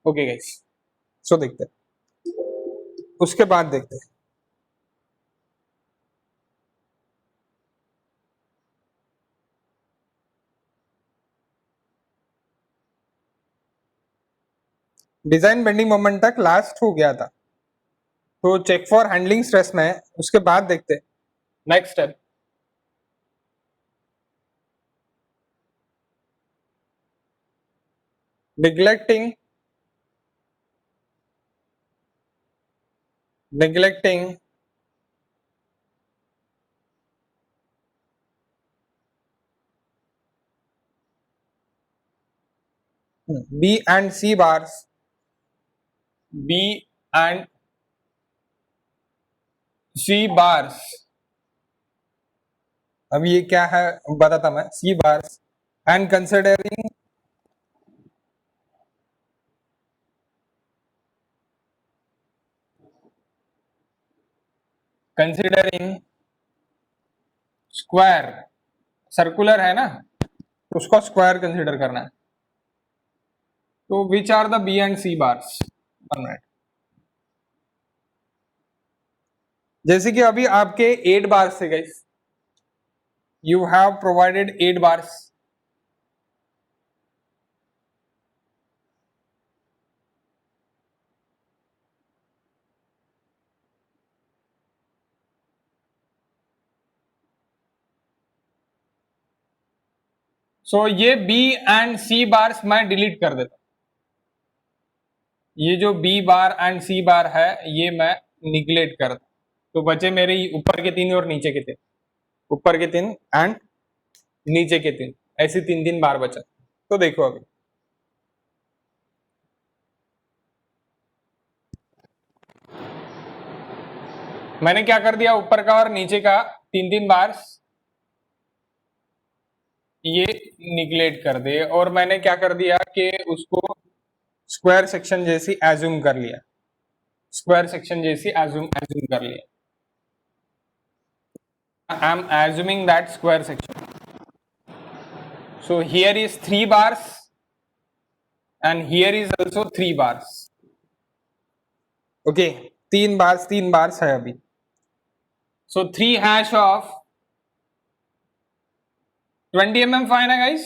Okay guys, सो देखते हैं, उसके बाद देखते हैं। डिजाइन बेंडिंग मोमेंट तक लास्ट हो गया था, तो चेक फॉर हैंडलिंग स्ट्रेस में है, उसके बाद देखते हैं next step. neglecting neglecting B and C bars, B and C bars, अब ये क्या है बताता मैं, C bars and considering square, circular है ना, तो उसको स्क्वायर कंसीडर करना है, तो which are the B and C bars. 1 minute, जैसे कि अभी आपके 8 बार्स थे guys, you have provided 8 bars, so ये बी एंड सी बार्स मैं डिलीट कर देता, ये जो बी बार एंड सी बार है ये मैं निगलेक्ट कर देता, तो बचे मेरे ऊपर के 3 और नीचे के 3, ऊपर के 3 एंड नीचे के 3, ऐसे 3 बार बचा। तो देखो अभी मैंने क्या कर दिया, ऊपर का और नीचे का 3 बार ये निगलेक्ट कर दे, और मैंने क्या कर दिया कि उसको स्क्वायर सेक्शन जैसी एज्यूम कर लिया, स्क्वायर सेक्शन जैसी एज्यूम कर लिया, I am assuming that square section, so here is 3 bars and here is also 3 bars, okay 3 bars है अभी, सो 3 हैश ऑफ 20 mm फाइन है गाइस,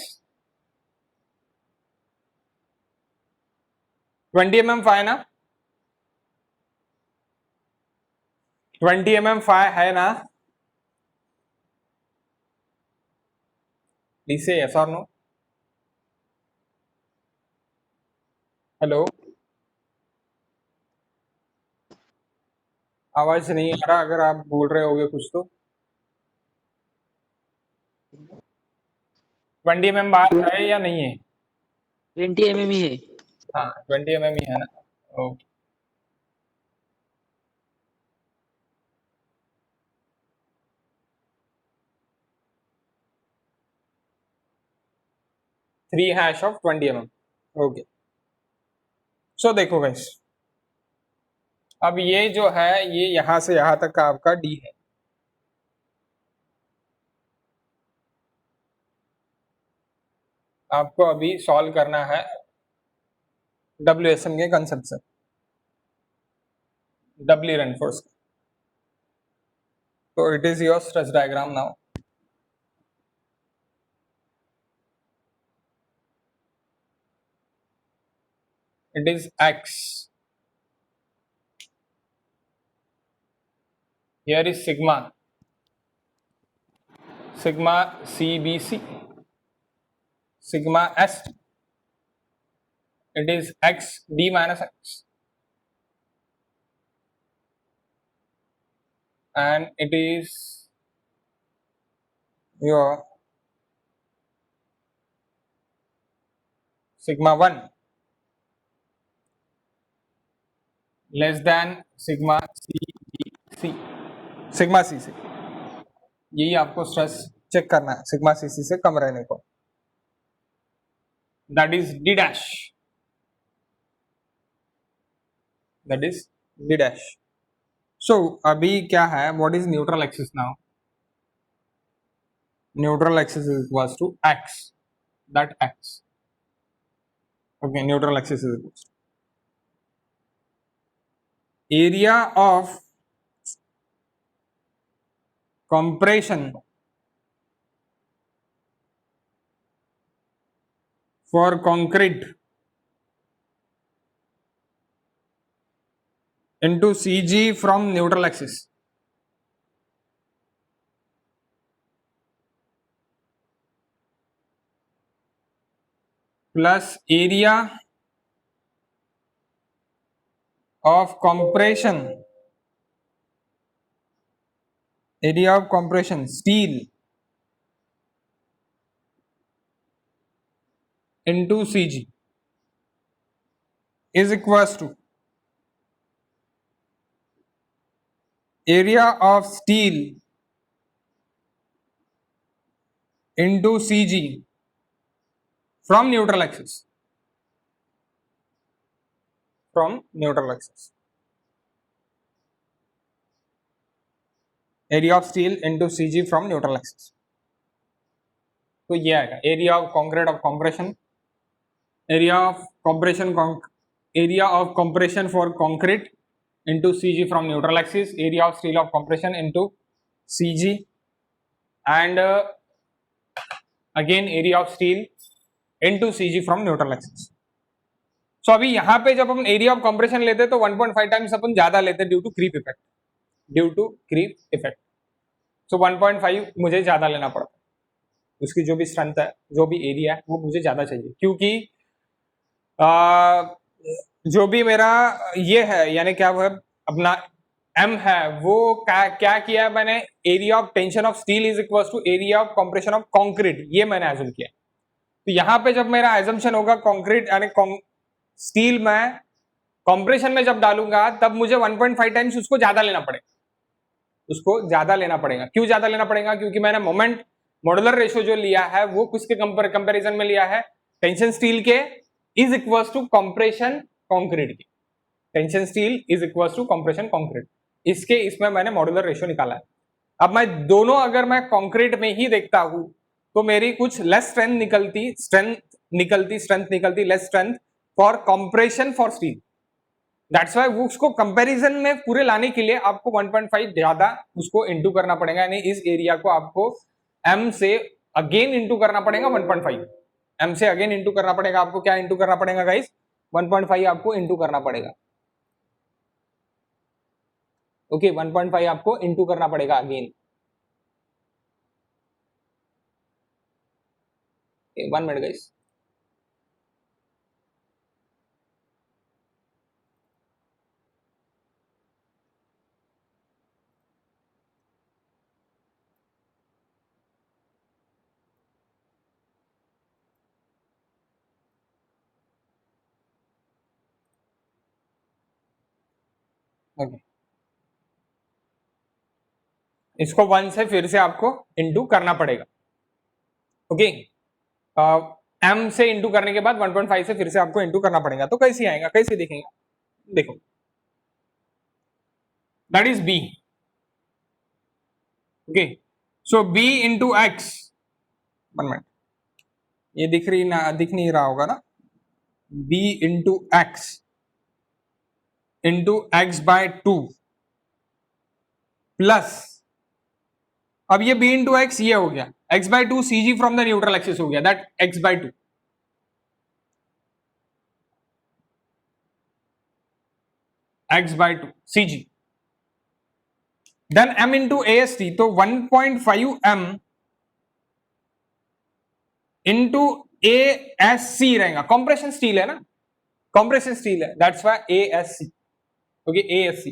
20 mm फाइन है, 20 mm फाइन है ना, प्लीज से यस और नो, हेलो, आवाज नहीं आ रहा, अगर आप बोल रहे होगे कुछ तो। 20 mm बार है या नहीं है? 20 mm ही है। हाँ 20 mm ही है ना, okay, three hash of 20 mm, okay. So देखो गाइस, अब ये जो है ये यहां से यहां तक का आपका डी है, आपको अभी सॉल्व करना है WSN के कंसेप्ट से, डबली रेनफोर्स, तो it is your stress diagram now, it is X, here is sigma CBC, sigma S, it is X D minus X, and it is your sigma 1 less than sigma CBC, sigma CC, यही आपको stress check करना है, sigma CC से कम रहने को, that is D dash, that is D dash. So अभी क्या है, what is neutral axis now, neutral axis is equals to X, that X, okay neutral axis is equals area of compression for concrete into CG from neutral axis plus area of compression steel into CG is equals to area of steel into CG from neutral axis area of steel into CG from neutral axis. तो ये आएगा area of concrete of compression area of compression for concrete into CG from neutral axis, area of steel of compression into CG, and again area of steel into CG from neutral axis. So अभी यहाँ पे जब हम area of compression लेते तो 1.5 times अपन ज्यादा लेते due to creep effect. सो 1.5 मुझे ज्यादा लेना पड़ता है, उसकी जो भी स्ट्रेंथ है, जो भी एरिया है, वो मुझे ज्यादा चाहिए, क्योंकि जो भी मेरा ये है यानी क्या वो है अपना M है, वो क्या किया है मैंने, area of tension of steel is equal to area of compression of concrete, ये मैंने एज्यूम किया. तो यहाँ पे जब मेरा एजम्पशन होगा कंक्रीट यानी स्टील में कंप्रेशन में जब डालूंगा तब मुझे 1.5 टाइम्स उसको ज्यादा लेना पड़ेगा. क्यों ज्यादा लेना पड़ेगा? क्योंकि मैंने मोमेंट मॉड्यूलर रेशियो जो लिया है वो किसके कंपैरिजन में लिया है, टेंशन स्टील के is equal to compression concrete की. Tension steel is equal to compression concrete, इसमें मैंने मॉड्यूलर रेशियो निकाला है. अब मैं दोनों अगर मैं कंक्रीट में ही देखता हूं तो मेरी कुछ लेस स्ट्रेंथ निकलती less strength for compression for steel. That's why उसको कंपैरिजन में पूरे लाने के लिए आपको 1.5 ज्यादा उसको इंटू करना पड़ेगा, यानी इस एरिया को आपको m से अगेन इंटू करना पड़ेगा 1.5. m से अगेन इंटू करना पड़ेगा आपको. क्या इंटू करना पड़ेगा गाइस? 1.5 आपको इंटू करना पड़ेगा. ओके 1.5 आपको इंटू करना पड़ेगा अगेन. 1 minute guys. ओके इसको 1 से फिर से आपको इंटू करना पड़ेगा. ओके m से इंटू करने के बाद 1.5 से फिर से आपको इंटू करना पड़ेगा. तो कैसे आएगा, कैसे देखेंगे? देखो that is b. Okay so b into x, 1 minute, ये दिख नहीं रहा होगा ना, b into x by 2 plus, अब ये b इंटू एक्स ये हो गया, x by 2 CG from the neutral axis हो गया, that x by 2 CG, then m into AST, तो 1.5 m इंटू ASC रहेगा. कंप्रेशन स्टील है ना, कंप्रेशन स्टील है, that's why ASC. Okay ASC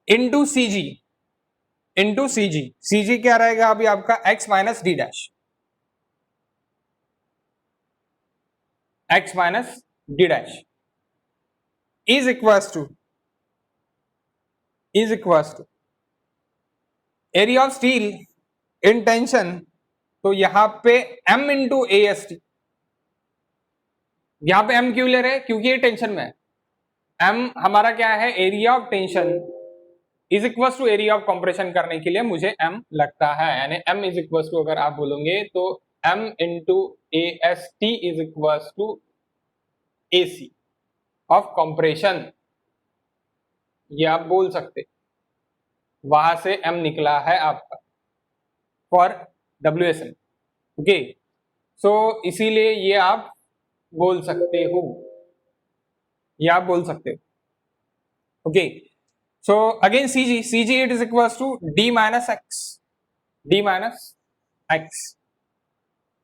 into CG क्या रहेगा अभी आपका x minus D dash, x minus D dash is equals to area of steel in tension. तो यहां पे m इंटू AST, यहां पे m क्यों ले रहे हैं? क्योंकि ये टेंशन में है. m हमारा क्या है, area of tension is equal to area of compression करने के लिए मुझे m लगता है, यानी m इज इक्वल टू, अगर आप बोलोगे तो m into AST is equal to AC of compression. ये आप बोल सकते, वहां से m निकला है आपका फॉर WSM। ओके, सो इसीलिए ये आप बोल सकते हो, ये आप बोल सकते हो। Okay, so again CG it is equals to D minus x, D minus x.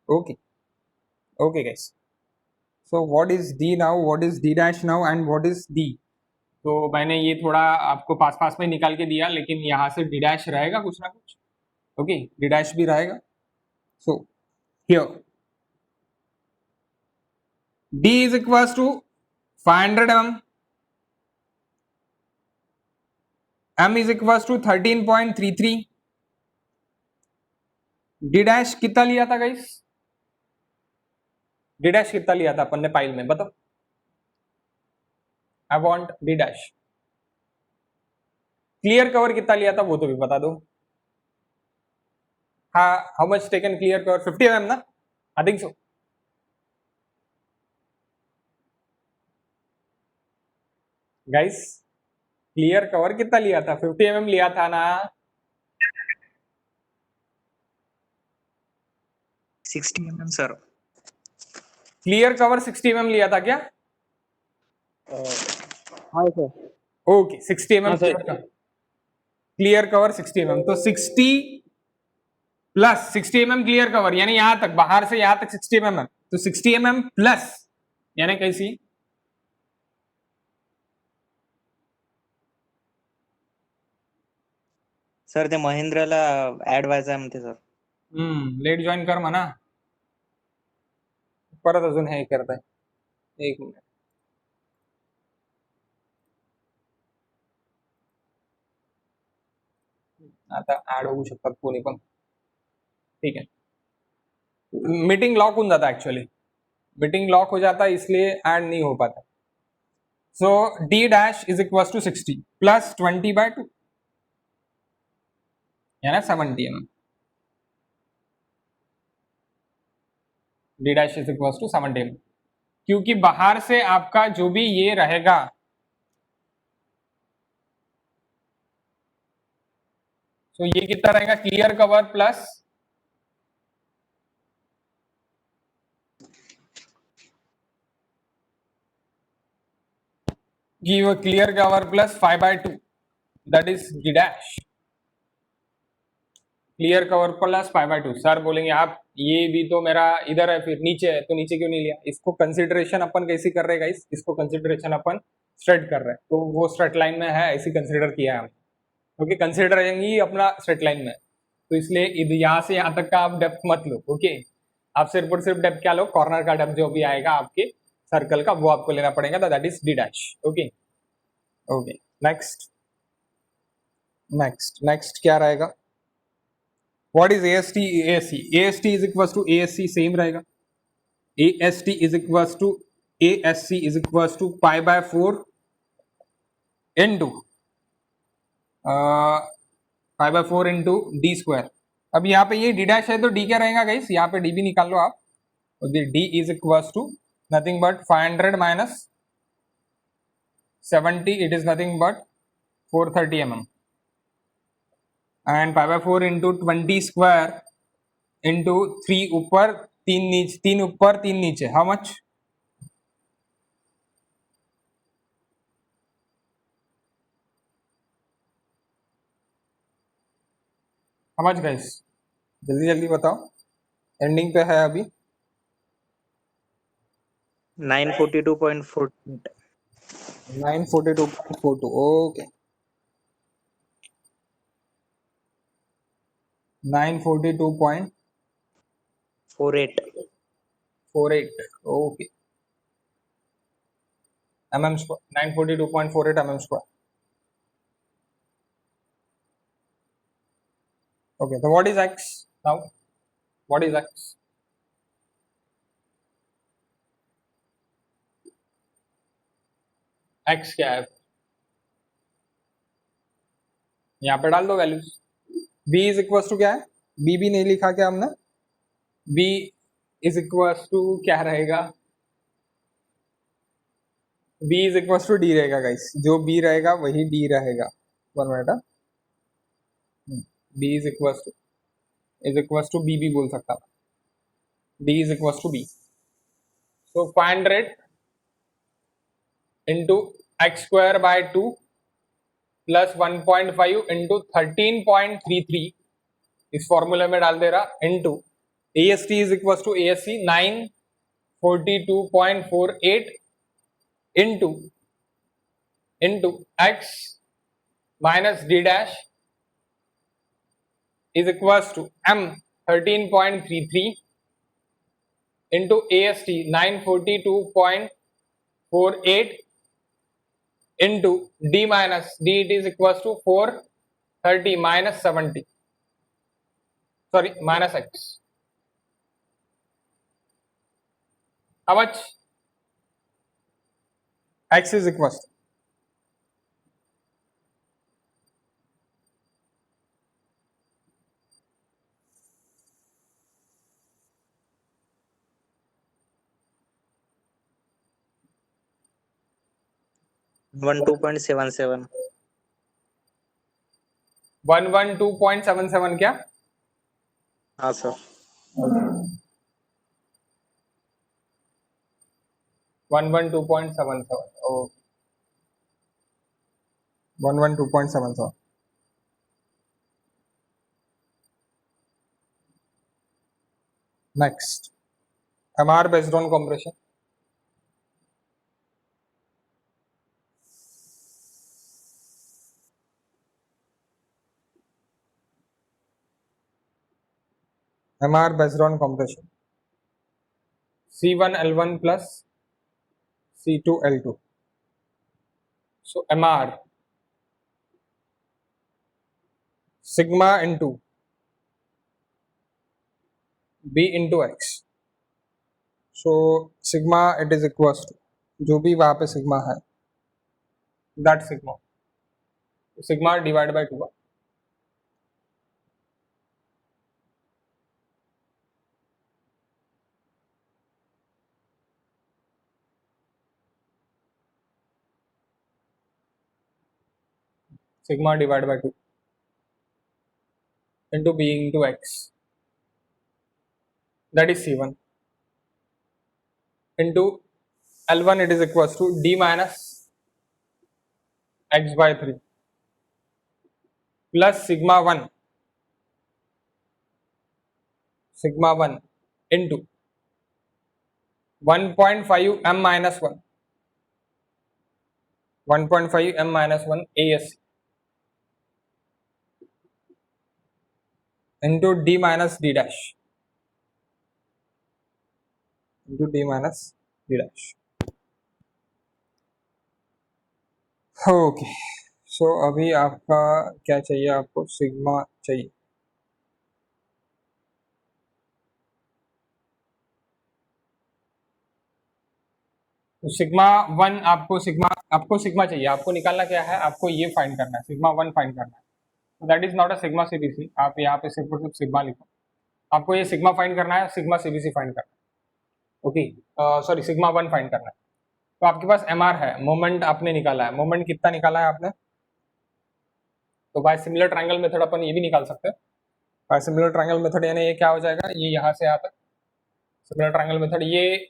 Okay okay guys, so what is D now, what is D dash now and what is D? तो मैंने ये थोड़ा आपको पास पास में निकाल के दिया, लेकिन यहाँ से D डैश रहेगा कुछ ना कुछ। ओके, D डैश भी रहेगा। So here D is equals to 500 mm, M is equals to 13.33। D dash कितना लिया था गाइस? D डैश कितना लिया था अपन ने पाइल में, बताओ। I want D dash. Clear cover कितना लिया था वो तो भी बता दो। हाँ, how much taken clear cover? 50 mm ना, I think so. Guys clear cover कितना लिया था? 50 mm लिया था ना? 60 mm sir. Clear cover 60 mm लिया था क्या? हाँ सर। ओके, 60 mm हाँ सर। क्लियर कवर 60 mm, तो 60 प्लस 60 mm क्लियर कवर, यानी यहां तक, बाहर से यहां तक 60 mm, तो 60 mm प्लस यानी कैसी? सर ते महेंद्रला ऍड व्हायचं आहे म्हणते सर। लेट जॉईन कर म्हणा, परत अजून हे करताय। एक मिनिट, आता ऍड होऊ शकतात कोणी पण, ठीक है। मीटिंग लॉक होऊन जाता, एक्चुअली मीटिंग लॉक हो जाता है, इसलिए ऐड नहीं हो पाता। So D dash is equal to 60 plus 20/2 यानी 70 mm। D dash is equal to 70 mm, क्योंकि बाहर से आपका जो भी ये रहेगा, तो ये कितना रहेगा? Clear cover plus clear cover plus 5/2, that is D dash. Clear cover plus 5/2। Sir बोलेंगे आप ये भी तो मेरा इधर है, फिर नीचे है, तो नीचे क्यों नहीं लिया? इसको कंसिडरेशन अपन कैसी कर रहे हैं गाइस? इसको कंसिडरेशन अपन स्ट्रेट कर रहे हैं, तो वो स्ट्रेट लाइन में है, ऐसी कंसिडर किया है हमने, क्योंकि कंसिडर ही अपना स्ट्रेट लाइन में, तो इसलिए यहाँ से यहाँ तक का आप डेप्थ मत लो। ओके, आप सिर्फ और सिर्फ डेप्थ क्या लो? कॉर्नर का डेप्थ जो भी आएगा आपके सर्कल का, वो आपको लेना पड़ेगा, that is D dash. Okay okay, next next next क्या रहेगा? What is AST? ASC, AST is equals to ASC, same रहेगा। AST is equals to ASC is equals to pi/4 into pi/4 into D square. अब यहाँ पे ये D dash है, तो D क्या रहेगा गाइस? यहाँ पे D भी निकाल लो आप, तो D is equals to nothing but 500 minus 70, it is nothing but 430 mm, and pi/4 into 20 square into 3 ऊपर 3 नीचे, 3 ऊपर 3 नीचे, how much? How much guys? जल्दी जल्दी बताओ, एंडिंग पे है अभी। 942.48। 942.42, okay, 942.48, 48। Okay, mm square, 942.48 mm square. Okay, तो what is x now? What is x? x क्या है? यहाँ पे डाल दो values. b is equal to क्या है? b भी नहीं लिखा क्या हमने? b इज इक्वल टू क्या रहेगा? b is equal to D रहेगा गाइस, जो b रहेगा वही d रहेगा। One minute, b is equal to b भी बोल सकता, d is equal to b। So 500 into x square by 2 plus 1.5 into 13.33 इस फॉर्मूले में डाल दे रहा, into A S T is equal to A S C 942.48 into x minus D dash is equal to M 13.33 into A S T 942.48 into D minus D it is equal to 430 minus 70, sorry, minus x. How much? X is equals to 12.77 112.77 क्या? हाँ sir 112.77, oh 112.77. Next, MR based on compression. MR based on compression. C1 L1 plus C2 L2. So MR sigma into B into X. So sigma it is equals to जो भी वहाँ पे sigma है that sigma divided by 2 sigma divided by 2 into B into X, that is C1 into L1 it is equals to D minus X by 3 plus sigma 1 into 1.5 m minus 1 1.5 m minus 1 ASC into D minus D dash into D minus D dash. Okay, so अभी आपका क्या चाहिए, आपको sigma चाहिए। तो sigma 1 आपको sigma चाहिए, आपको निकालना क्या है, आपको ये फाइंड करना है, सिग्मा 1 फाइंड करना है। तो that is not a sigma CBC, आप यहाँ पे सिर्फ और सिर्फ सिग्मा लिखो, आपको ये सिग्मा फाइंड करना है, सिग्मा सीबीसी फाइंड करना है, ओके सॉरी सिग्मा 1 फाइंड करना है। तो आपके पास एमआर है, मोमेंट आपने निकाला है, मोमेंट कितना निकाला है आपने, तो बाय सिमिलर ट्रायंगल मेथड अपन ये भी निकाल सकते हैं। बाय सिमिलर ट्रायंगल मेथड यानी ये क्या हो जाएगा, ये यहाँ से यहाँ तक सिमिलर ट्रायंगल मेथड, ये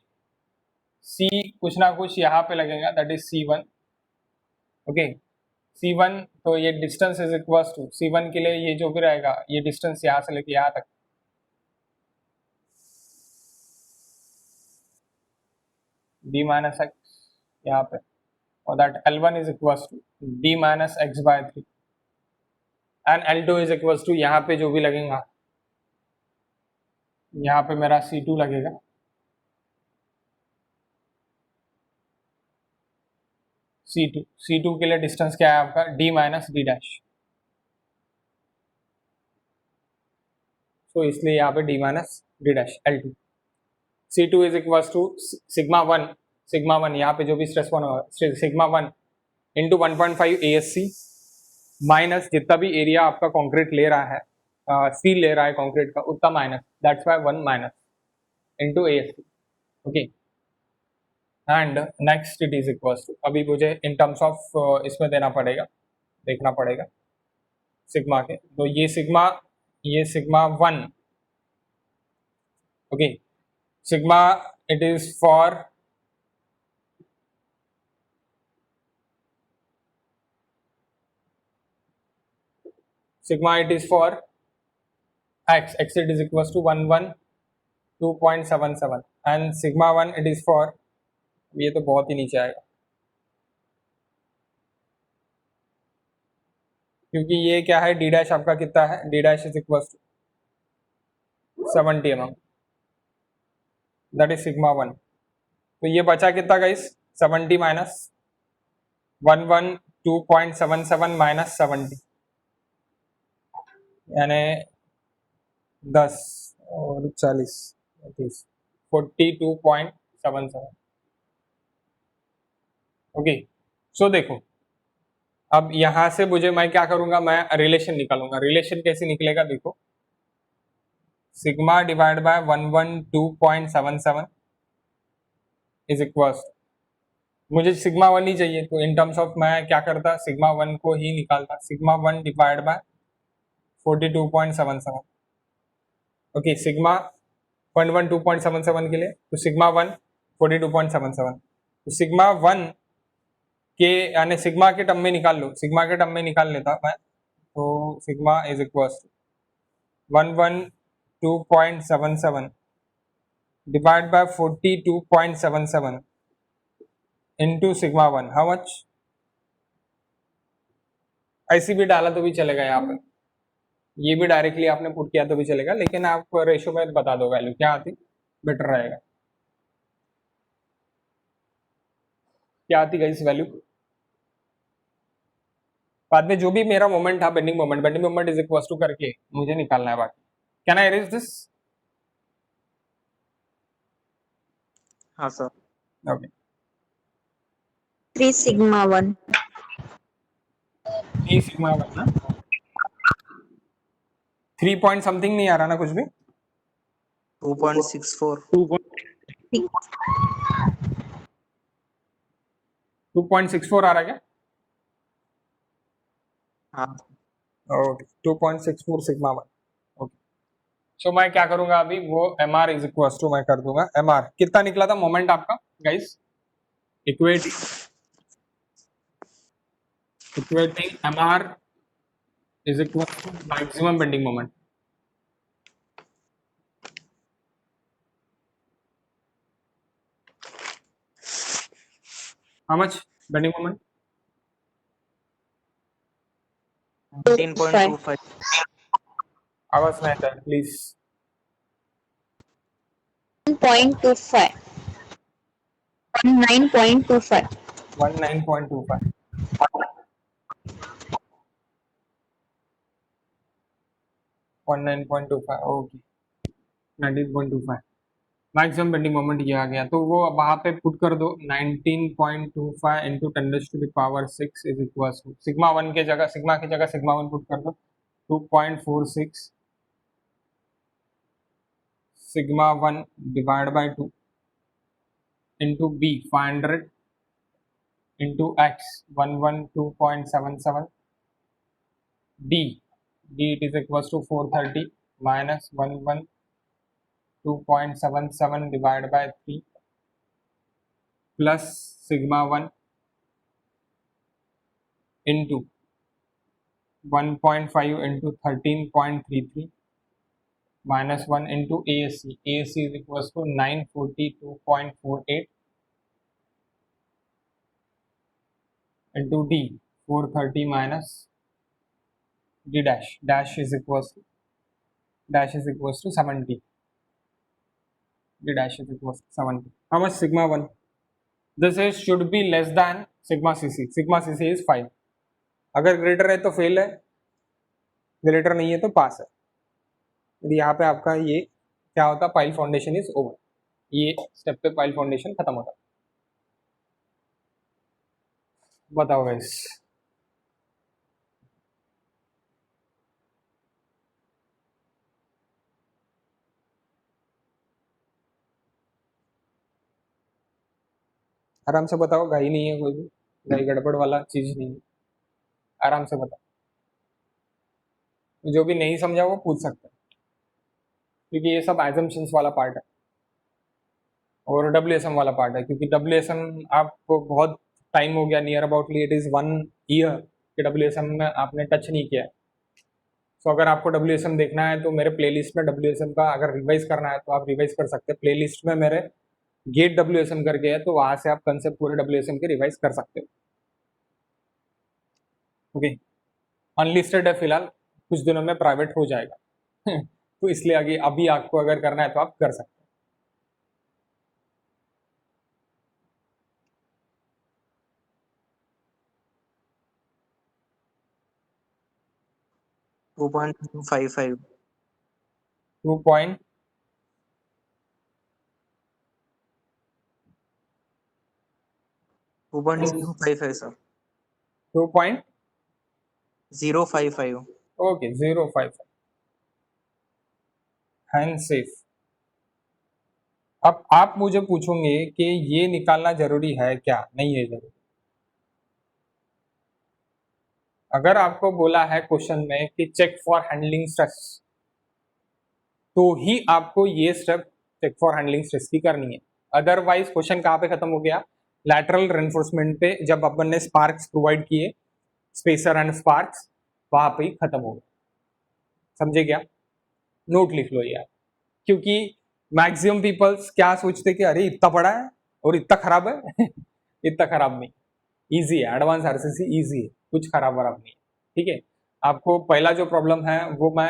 सी कुछ ना कुछ यहाँ पे लगेगा, that is C1, okay C1, तो ये distance is equal to C1 के लिए ये जो भी रहेगा, ये डिस्टेंस यहाँ से लेके यहाँ तक d माइनस एक्स यहाँ पे, और that L1 is equal to d minus x by 3 and L2 is equal to यहाँ पे जो भी लगेगा, यहाँ पे मेरा C2 लगेगा, C2 के लिए डिस्टेंस क्या है आपका, d माइनस डी डैश, तो इसलिए यहाँ पे d minus D dash L2, C2 is equal to sigma 1 यहाँ पे जो भी स्ट्रेस वन होगा, सिग्मा 1 इंटू 1.5 ASC माइनस जितना भी एरिया आपका कंक्रीट ले रहा है, स्टील ले रहा है कंक्रीट का, उतना minus, that's why 1 minus into ASC, okay and next it is equals to, अभी मुझे इन टर्म्स ऑफ इसमें देना पड़ेगा, देखना पड़ेगा सिग्मा के, तो ये sigma 1, okay, sigma it is for sigma it is for x it is equals to 112.77 and sigma 1 it is for, ये तो बहुत ही नीचे आएगा क्योंकि ये क्या है, डी डैश आपका कितना है, D dash is equals to 70 mm, that is sigma 1, तो ये बचा कितना गाइस, 70 माइनस 112.77 माइनस 70, यानी 10 और 40 42.77, ओके। सो देखो अब यहां से मैं क्या करूंगा, मैं रिलेशन निकालूंगा, रिलेशन कैसे निकलेगा देखो, sigma divide by 112.77 is equals, मुझे सिग्मा 1 ही चाहिए, तो इन टर्म्स ऑफ मैं क्या करता, सिग्मा 1 को ही निकालता, sigma 1 divide bye 42.77, okay, sigma 112.77 के लिए, तो सिग्मा 1 42.77, तो सिग्मा 1 के यानी सिग्मा के टर्म में निकाल लो, सिग्मा के टर्म में निकाल लेता मैं, तो sigma is equals 112.77 divide bye 42.77 into sigma 1, how much, ऐसी भी डाला तो भी चलेगा, यहाँ पे ये भी डायरेक्टली आपने पुट किया तो भी चलेगा, लेकिन आप रेशो में बता दो वैल्यू क्या आती, बेटर रहेगा, क्या आती गाइस वैल्यू, बाद में जो भी मेरा मोमेंट था, bending moment is equal to करके मुझे निकालना है बाकी, कैन आई एरेज दिस, हाँ सर, ओके, 3 sigma 1 3 सिग्मा 1 ना, 3 पॉइंट समथिंग नहीं आ रहा ना कुछ भी, 2.64 2.64 आ रहा है क्या, हाँ ओके, 2.64 सिग्मा 1, ओके। सो मैं क्या करूंगा अभी, वो M R is equal to मैं कर दूंगा, एम आर कितना निकला था मोमेंट आपका guys, equating M R is equal to maximum bending moment, how much bending moment, 19.25 आवाज नहीं आता please, 1.25 19.25 19.25, 19.25, okay, 19.25 maximum bending moment ये आ गया, तो वो वहां पे पुट कर दो, 19.25 into 10⁶ is equal to sigma 1 के जगह, सिग्मा की जगह सिग्मा 1 पुट कर दो, 2.46 sigma 1 divide by 2 into B 500 into x 112.77 D it is equal to 430 minus 112.77 divide by 3 plus sigma 1 into 1.5 into 13.33 minus 1 into ASC is equals to 942.48 into D 430 minus D dash is equals to 70, D dash is equals to 70, how much sigma 1, this is should be less than sigma cc is 5, अगर greater है तो fail है, greater नहीं है तो पास है, यहाँ पे आपका ये क्या होता, पाइल फाउंडेशन इज ओवर, ये स्टेप पे पाइल फाउंडेशन खत्म होता, बताओ गाइस, आराम से बताओ, घाई नहीं है, कोई भी घाई गड़बड़ वाला चीज नहीं है, आराम से बताओ। जो भी नहीं समझा वो पूछ सकते हैं, क्योंकि ये सब एजम्पशंस वाला पार्ट है और डब्ल्यूएसएम वाला पार्ट है, क्योंकि डब्ल्यूएसएम आपको बहुत टाइम हो गया, नियर अबाउटली इट इज 1 ईयर कि डब्ल्यूएसएम में आपने टच नहीं किया है। तो अगर आपको डब्ल्यूएसएम देखना है तो मेरे प्लेलिस्ट में डब्ल्यूएसएम का अगर रिवाइज करना है तो आप रिवाइज कर सकते हैं। प्लेलिस्ट में मेरे गेट डब्ल्यूएसएम करके है, तो वहां से आप कंसेप्ट पूरे डब्ल्यूएसएम के रिवाइज कर सकते हो। ओके, अनलिस्टेड है फिलहाल, कुछ दिनों में प्राइवेट हो जाएगा तो इसलिए आगे अभी आपको अगर करना है तो आप कर सकते हैं। 2.55. 2.55 2.055 सर. 2. 055. Okay 0.55 hand safe. अब आप मुझे पूछोगे कि ये निकालना जरूरी है क्या? नहीं है जरूरी। अगर आपको बोला है क्वेश्चन में कि चेक फॉर हैंडलिंग स्ट्रेस, तो ही आपको ये step check for handling stress की करनी है। अदरवाइज क्वेश्चन कहाँ पे खत्म हो गया? लैटरल रेनफोर्समेंट पे, जब अपन ने स्पार्क्स प्रोवाइड किए, स्पेसर एंड स्पार्क्स, वहां पे ही खत्म हो गया। समझे क्या? नोट लिख लो यार, क्योंकि मैक्सिमम पीपल्स क्या सोचते कि अरे इतना बड़ा है और इतना खराब है इतना खराब नहीं, इजी है, एडवांस आरसीसी इजी है, कुछ खराब वराब नहीं है। ठीक है, आपको पहला जो प्रॉब्लम है वो मैं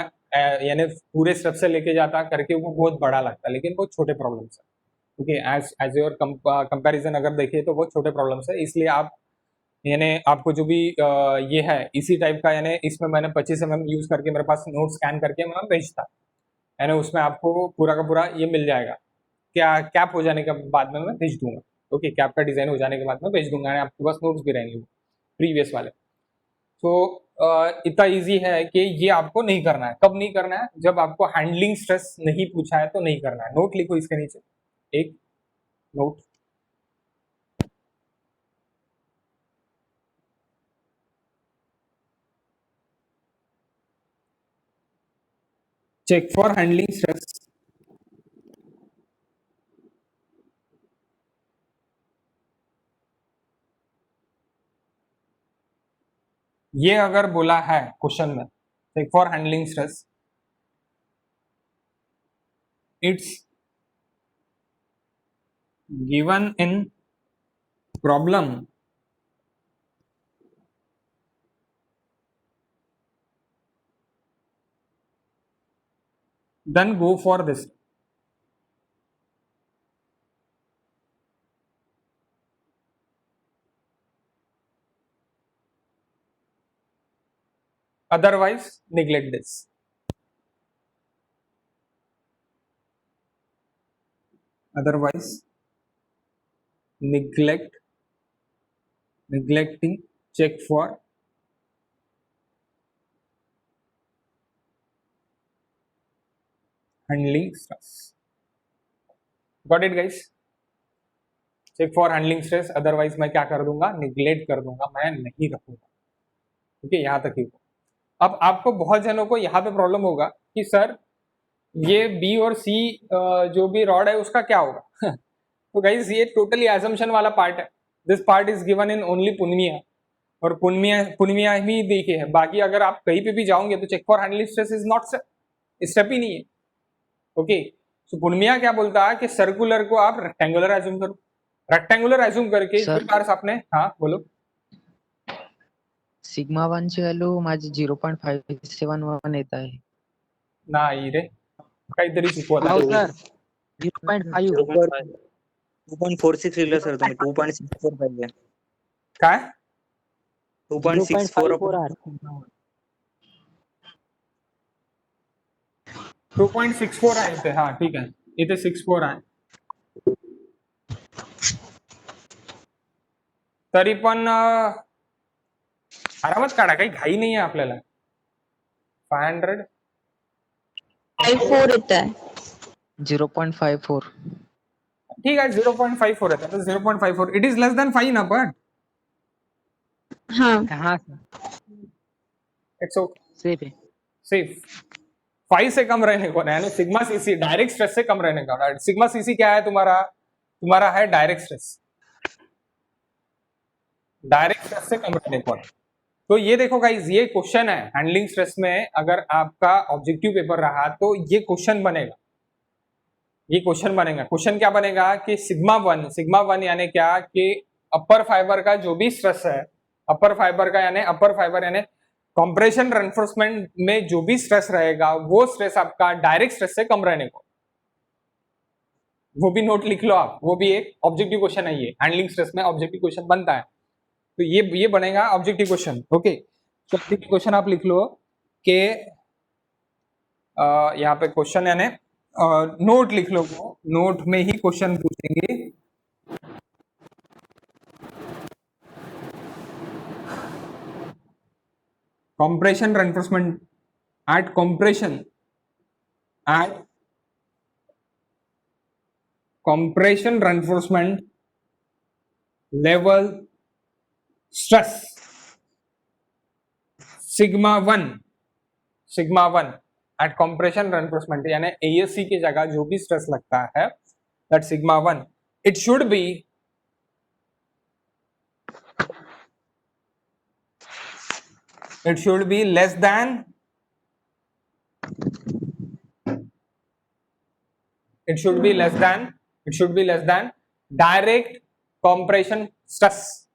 यानी पूरे स्टेप से लेके जाता करके वो बहुत बड़ा लगता है, लेकिन वो छोटे प्रॉब्लम्स है। Okay, as as your comparison अगर देखिए तो वो छोटे प्रॉब्लम्स है, इसलिए आप यानी आपको जो भी ये है इसी टाइप का, यानी इसमें मैंने 25 mm यूज करके मेरे पास नोट स्कैन करके मैं भेजता, यानी उसमें आपको पूरा का पूरा ये मिल जाएगा। क्या कैप हो जाने के बाद में मैं भेज दूंगा। ओके, कैप का डिजाइन हो जाने के बाद में भेज दूंगा, यानी आपके पास नोट्स भी रहेंगे प्रीवियस वाले। तो इतना इजी है कि ये आपको नहीं करना है। कब नहीं करना है? जब आपको हैंडलिंग स्ट्रेस नहीं पूछा है तो नहीं करना है। नोट लिखो इसके नीचे, एक note. Check for handling stress, ये अगर बोला है क्वेश्चन में check for handling stress, it's given in problem then go for this. Otherwise neglect this. Otherwise neglecting check for handling stress. Got it guys? Check for handling stress, otherwise मैं क्या कर दूंगा? Neglect कर दूंगा, मैं नहीं रखूंगा। ठीक है, यहाँ तक ही। अब आपको बहुत जनों को यहाँ पे प्रॉब्लम होगा कि सर ये बी और सी जो भी रॉड है उसका क्या होगा तो गाइज ये टोटली एजम्पशन वाला पार्ट है। This part is given in only Punamia, और पुनमिया ही देखिए है। बाकी अगर आप कहीं पे भी जाओगे तो check for handling stress is not step ही नहीं है। ओके, सो पुनमिया क्या बोलता है कि सर्कुलर को आप रेक्टेंगुलर एज्यूम करो। रेक्टेंगुलर एज्यूम करके सर, जो बार आपने, हाँ बोलो। सिग्मा 1 ची व्हॅल्यू माझी 0.571 येत आहे. नाही रे, काहीतरी चुकवत हो आहे। सर, 0.5. 2.46 लिहिलं सर तुम्ही. 2.64 पाहिजे. काय? 2.64 2.64 आहे इथे, हा ठीक आहे, इथे 64 आहे, तरी पण आरामात काढा, काही घाई नाही आहे आपल्याला। 500 54 येता है। 0.54. ठीक है 0.54 रहता है तो 0.54 इट इज लेस देन 5 ना, बट हाँ हाँ इट्स ओके सेफ है। सेफ। 5 से कम रहने को ना, सिग्मा सीसी डायरेक्ट स्ट्रेस से कम रहने का। सिग्मा सीसी क्या है तुम्हारा? तुम्हारा है डायरेक्ट स्ट्रेस, डायरेक्ट स्ट्रेस से कम रहने को। तो ये देखो गाइस, ये क्वेश्चन है हैंडलिंग स्ट्रेस में, अगर आपका ऑब्जेक्टिव पेपर रहा तो ये क्वेश्चन बनेगा, ये क्वेश्चन बनेगा। क्वेश्चन क्या बनेगा कि सिग्मा वन यानी क्या कि अपर फाइबर का जो भी स्ट्रेस है, अपर फाइबर का यानी अपर फाइबर यानी कंप्रेशन रेनफोर्समेंट में जो भी स्ट्रेस रहेगा वो स्ट्रेस आपका डायरेक्ट स्ट्रेस से कम रहने को। वो भी नोट लिख लो आप, वो भी एक ऑब्जेक्टिव क्वेश्चन है, ये हैंडलिंग स्ट्रेस में ऑब्जेक्टिव क्वेश्चन बनता है। तो ये बनेगा ऑब्जेक्टिव क्वेश्चन। ओके, तो ऑब्जेक्टिव क्वेश्चन आप लिख लो कि यहाँ पे क्वेश्चन यानी नोट लिख लो, वो नोट में ही क्वेश्चन पूछेंगे। compression reinforcement at compression reinforcement level stress sigma 1 at compression reinforcement यानी ASC की जगह जो भी स्ट्रेस लगता है that sigma 1 it should be less than direct compression stress.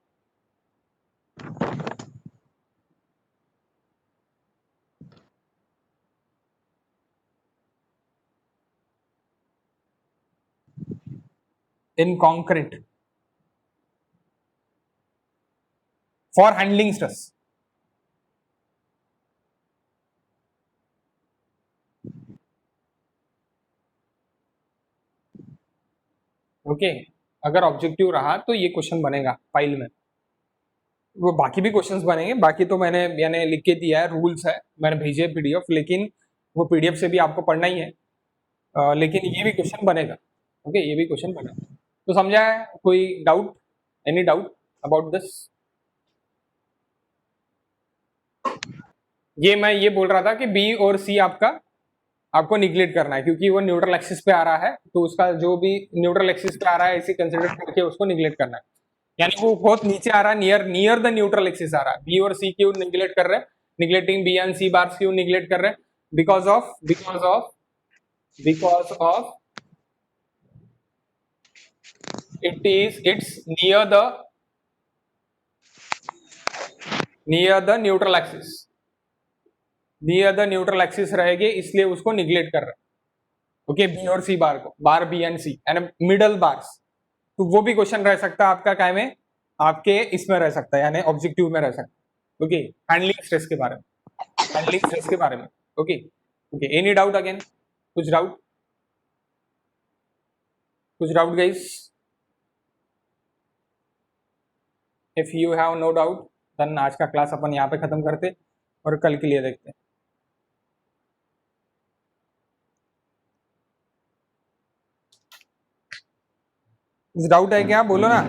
In concrete for handling stress. Okay अगर ऑब्जेक्टिव रहा तो ये क्वेश्चन बनेगा फाइल में। वो बाकी भी क्वेश्चंस बनेंगे, बाकी तो मैंने लिख के दिया है, रूल्स है, मैंने भेजे पीडीएफ, लेकिन वो पीडीएफ से भी आपको पढ़ना ही है। लेकिन ये भी क्वेश्चन बनेगा। ओके, ये भी क्वेश्चन बनेगा। तो समझा है? कोई doubt, any doubt about this? ये मैं ये बोल रहा था कि बी और सी आपको निगलेक्ट करना है, क्योंकि वो न्यूट्रल एक्सिस पे आ रहा है, तो उसका जो भी न्यूट्रल एक्सिस पे आ रहा है इसे कंसिडर करके उसको निगलेक्ट करना है। यानी वो बहुत नीचे आ रहा है, नियर द न्यूट्रल एक्सिस आ रहा है। बी और सी क्यों निगलेक्ट कर रहे हैं? Neglecting B and C bars क्यों निगलेक्ट कर रहे हैं? Because of it's near the neutral axis, near the neutral axis रहेगी, इसलिए उसको निगलेक्ट कर रहे हैं। ओके, बी और सी बार को, bar B and C and middle bars, तो वो भी क्वेश्चन रह सकता है आपका क्या में, आपके इसमें रह सकता है, यानी ऑब्जेक्टिव में रह सकता है। ओके, हैंडलिंग स्ट्रेस के बारे में, हैंडलिंग स्ट्रेस के बारे में। Okay okay, any doubt again? कुछ doubt guys? If you have no doubt then आज का क्लास अपन यहाँ पे खत्म करते और कल के लिए देखते हैं। डाउट है क्या? बोलो ना।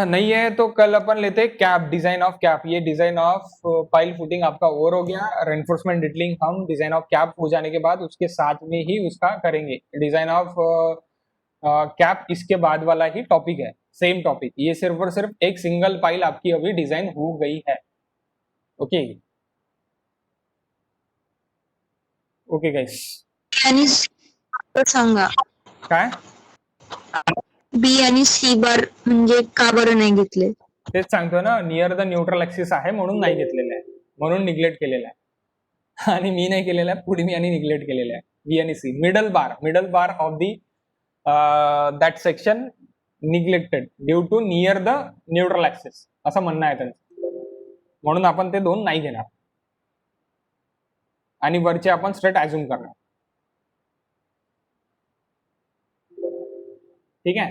नहीं है तो कल अपन लेते कैप, डिजाइन ऑफ कैप। ये डिजाइन ऑफ पाइल फुटिंग आपका ओवर हो गया, रेनफोर्समेंट डिटलिंग हम डिजाइन ऑफ कैप हो जाने के बाद उसके साथ में ही उसका करेंगे। डिजाइन ऑफ कैप इसके बाद वाला ही टॉपिक है, सेम टॉपिक। ये सिर्फ और सिर्फ एक सिंगल पाइल आपकी अभी डिजाइन हो गई है। ओके ओके गाइस, आणि तर सांगा काय बी आणि सी बार म्हणजे का बरं नाही घेतले? तेच सांगतो ना, नियर द न्यूट्रल ऍक्सिस आहे म्हणून नाही घेतलेलं आहे, म्हणून निग्लेक्ट केलेलं आहे। आणि मी नाही केलेलं आहे, पुढे मी आणि निग्लेक्ट केलेलं आहे। बी आणि C middle bar of the that section neglected due to near the neutral axis, असं म्हणणं आहे त्यांचं, म्हणून आपण ते दोन नाही घेणार आणि वरचे आपण स्ट्रेट ऍझ्युम करणार। ठीक है।